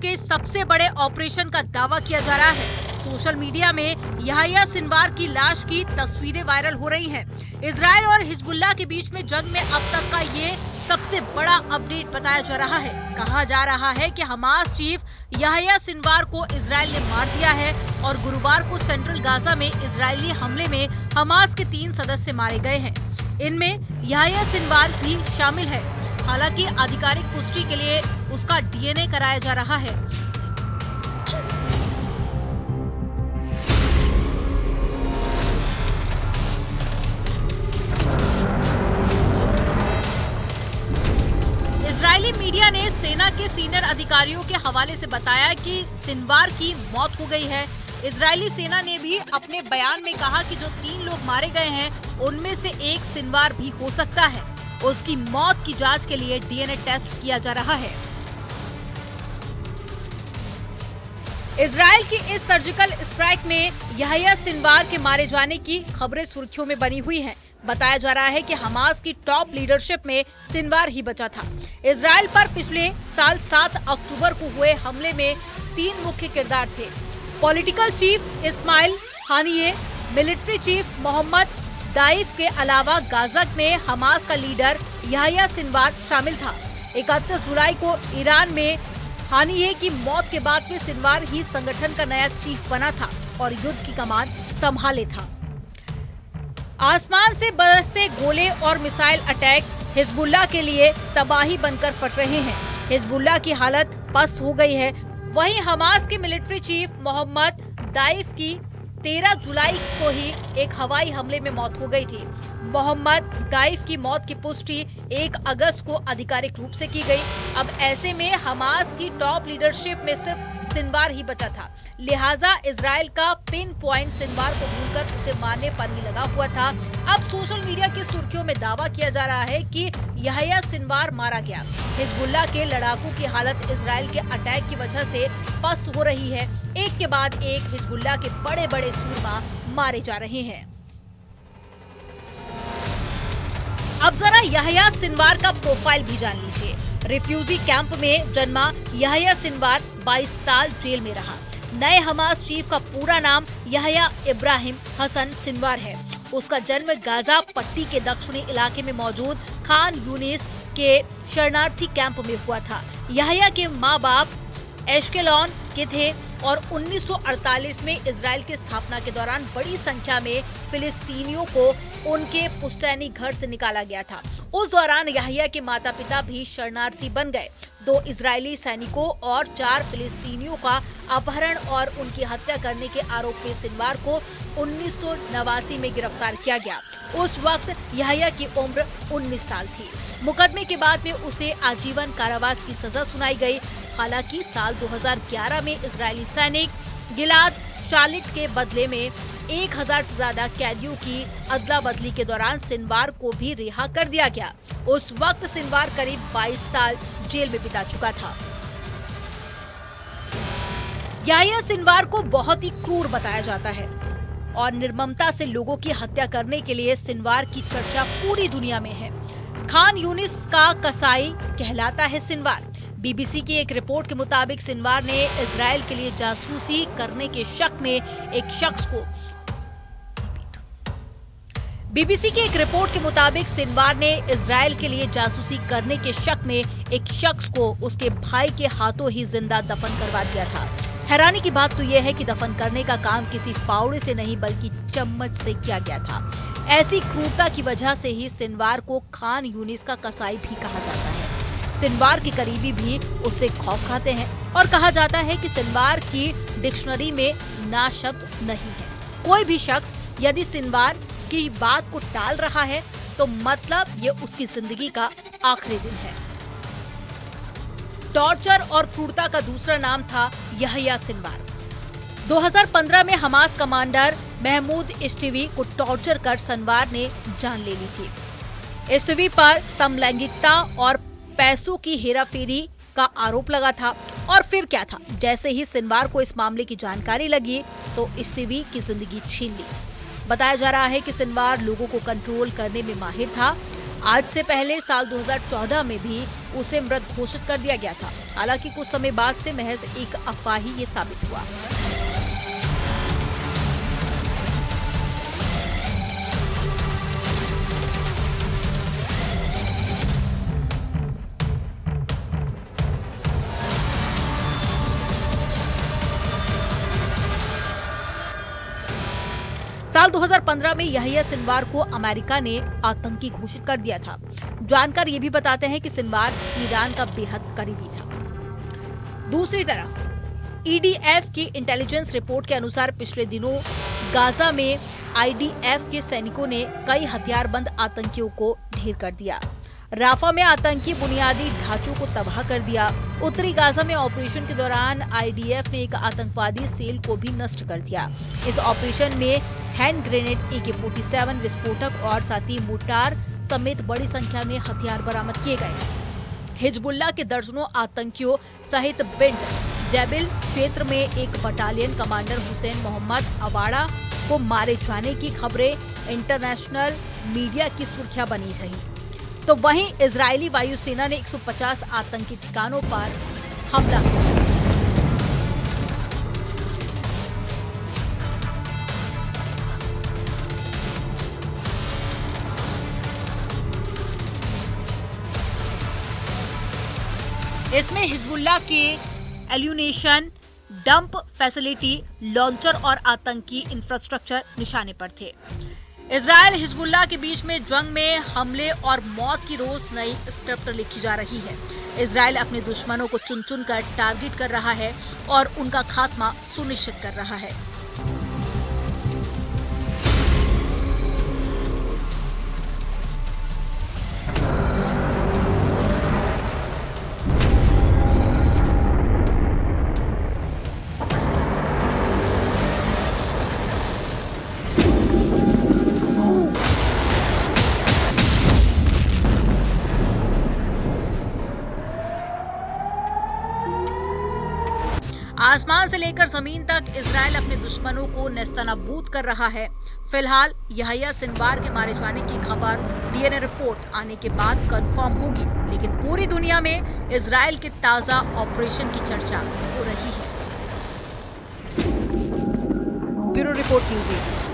के सबसे बड़े ऑपरेशन का दावा किया जा रहा है। सोशल मीडिया में यहया सिनवार की लाश की तस्वीरें वायरल हो रही हैं। इजराइल और हिजबुल्लाह के बीच में जंग में अब तक का ये सबसे बड़ा अपडेट बताया जा रहा है। कहा जा रहा है कि हमास चीफ यहया सिनवार को इजराइल ने मार दिया है और गुरुवार को सेंट्रल गाजा में इजरायली हमले में हमास के 3 सदस्य मारे गए हैं। इनमें यहया सिनवार भी शामिल है। हालांकि आधिकारिक पुष्टि के लिए उसका डीएनए कराया जा रहा है। इजरायली मीडिया ने सेना के सीनियर अधिकारियों के हवाले से बताया कि सिनवार की मौत हो गई है। इजरायली सेना ने भी अपने बयान में कहा कि जो 3 लोग मारे गए हैं उनमें से एक सिनवार भी हो सकता है। उसकी मौत की जांच के लिए डीएनए टेस्ट किया जा रहा है। इजराइल की इस सर्जिकल स्ट्राइक में यहया सिनवार के मारे जाने की खबरें सुर्खियों में बनी हुई हैं। बताया जा रहा है कि हमास की टॉप लीडरशिप में सिनवार ही बचा था। इजराइल पर पिछले साल 7 अक्टूबर को हुए हमले में 3 मुख्य किरदार थे। Political chief Ismail Haniyeh, military chief Mohammed Deif के अलावा गाजा में हमास का लीडर यहया सिनवार शामिल था। 31 जुलाई को ईरान में हानिये की मौत के बाद से सिनवार ही संगठन का नया चीफ बना था और युद्ध की कमान संभाले था। आसमान से बरसते गोले और मिसाइल अटैक हिजबुल्लाह के लिए तबाही बनकर फट रहे हैं। हिजबुल्लाह की हालत पस्त हो गई है। वहीं हमास के मिलिट्री चीफ मोहम्मद दाइफ की 13 जुलाई को ही एक हवाई हमले में मौत हो गई थी। मोहम्मद दाइफ की मौत की पुष्टि 1 अगस्त को आधिकारिक रूप से की गई। अब ऐसे में हमास की टॉप लीडरशिप में सिर्फ सिनवार ही बचा था। लिहाजा इजराइल का पिन पॉइंट सिनवार को ढूंढकर उसे मारने पर ही लगा हुआ था। अब सोशल मीडिया की सुर्खियों में दावा किया जा रहा है कि यहया सिनवार मारा गया। हिजबुल्लाह के लड़ाकू की हालत इजराइल के अटैक की वजह से पस्त हो रही है। एक के बाद एक हिजबुल्लाह के बड़े बड़े सूरमा मारे जा रहे हैं। अब जरा यहया सिनवार का प्रोफाइल भी जान लीजिए। रिफ्यूजी कैंप में जन्मा यहया सिनवार 22 साल जेल में रहा। नए हमास चीफ का पूरा नाम यहया इब्राहिम हसन सिनवार है। उसका जन्म गाजा पट्टी के दक्षिणी इलाके में मौजूद खान यूनिस के शरणार्थी कैंप में हुआ था। यहया के माँ बाप एश्केलॉन के थे और 1948 में इजराइल की स्थापना के दौरान बड़ी संख्या में फिलिस्तीनियों को उनके पुश्तैनी घर से निकाला गया था। उस दौरान यहया के माता पिता भी शरणार्थी बन गए। 2 इजरायली सैनिकों और 4 फिलिस्तीनियों का अपहरण और उनकी हत्या करने के आरोप में सिनवार को 1989 में गिरफ्तार किया गया। उस वक्त यहया की उम्र 19 साल थी। मुकदमे के बाद में उसे आजीवन कारावास की सजा सुनाई गई। हालांकि साल 2011 में इजरायली सैनिक गिलाद शालिट के बदले में 1000 से ज्यादा कैदियों की अदला बदली के दौरान सिनवार को भी रिहा कर दिया गया। उस वक्त सिनवार करीब 22 साल जेल में बिता चुका था। यहया सिनवार को बहुत ही क्रूर बताया जाता है और निर्ममता से लोगों की हत्या करने के लिए सिनवार की चर्चा पूरी दुनिया में है। खान यूनिस का कसाई कहलाता है सिनवार। बीबीसी की एक रिपोर्ट के मुताबिक सिनवार ने इजराइल के लिए जासूसी करने के शक में एक शख्स को बीबीसी की एक रिपोर्ट के मुताबिक सिनवार ने इजराइल के लिए जासूसी करने के शक में एक शख्स को उसके भाई के हाथों ही जिंदा दफन करवा दिया था। हैरानी की बात तो यह है कि दफन करने का काम किसी फावड़े से नहीं बल्कि चम्मच से किया गया था। ऐसी क्रूरता की वजह से ही सिनवार को खान यूनिस का कसाई भी कहा जाता है। सिनवार के करीबी भी उससे खौफ खाते हैं और कहा जाता है कि सिनवार की डिक्शनरी में ना शब्द नहीं है। कोई भी शख्स यदि सिनवार की बात को टाल रहा है तो मतलब ये उसकी जिंदगी का आखिरी दिन है। टॉर्चर और क्रूरता का दूसरा नाम था यहया सिनवार। 2015 में हमास कमांडर महमूद इश्तिवी को टॉर्चर कर सिनवार ने जान ले ली थी। इश्तिवी पर समलैंगिकता और पैसों की हेराफेरी का आरोप लगा था। और फिर क्या था, जैसे ही सिनवार को इस मामले की जानकारी लगी तो इश्तिवी की जिंदगी छीन ली। बताया जा रहा है कि सिनवार लोगों को कंट्रोल करने में माहिर था। आज से पहले साल 2014 में भी उसे मृत घोषित कर दिया गया था। हालांकि कुछ समय बाद से महज एक अफवाह ही ये साबित हुआ। साल 2015 में यहिया सिनवार को अमेरिका ने आतंकी घोषित कर दिया था। जानकार ये भी बताते हैं कि सिनवार ईरान का बेहद करीबी था। दूसरी तरफ ईडीएफ की इंटेलिजेंस रिपोर्ट के अनुसार पिछले दिनों गाजा में आईडीएफ के सैनिकों ने कई हथियारबंद आतंकियों को ढेर कर दिया। राफा में आतंकी बुनियादी ढांचों को तबाह कर दिया। उत्तरी गाजा में ऑपरेशन के दौरान आईडीएफ ने एक आतंकवादी सेल को भी नष्ट कर दिया। इस ऑपरेशन में हैंड ग्रेनेड, AK-47 विस्फोटक और साथ ही मोर्टार समेत बड़ी संख्या में हथियार बरामद किए गए। हिजबुल्लाह के दर्जनों आतंकियों सहित बिंट जैबिल क्षेत्र में एक बटालियन कमांडर हुसैन मोहम्मद अवाड़ा को मारे जाने की खबरें इंटरनेशनल मीडिया की सुर्खियां बनी रही। तो वहीं इजरायली वायुसेना ने 150 आतंकी ठिकानों पर हमला किया। इसमें हिजबुल्लाह के एल्यूनेशन, डंप फैसिलिटी, लॉन्चर और आतंकी इंफ्रास्ट्रक्चर निशाने पर थे। इजरायल हिजबुल्लाह के बीच में जंग में हमले और मौत की रोज नई स्क्रिप्ट लिखी जा रही है। इजरायल अपने दुश्मनों को चुन चुन कर टारगेट कर रहा है और उनका खात्मा सुनिश्चित कर रहा है। आसमान से लेकर जमीन तक इजरायल अपने दुश्मनों को नेस्तनाबूद कर रहा है। फिलहाल यहिया सिनवार के मारे जाने की खबर डीएनए रिपोर्ट आने के बाद कंफर्म होगी, लेकिन पूरी दुनिया में इजरायल के ताजा ऑपरेशन की चर्चा हो रही है। Bureau report news 18।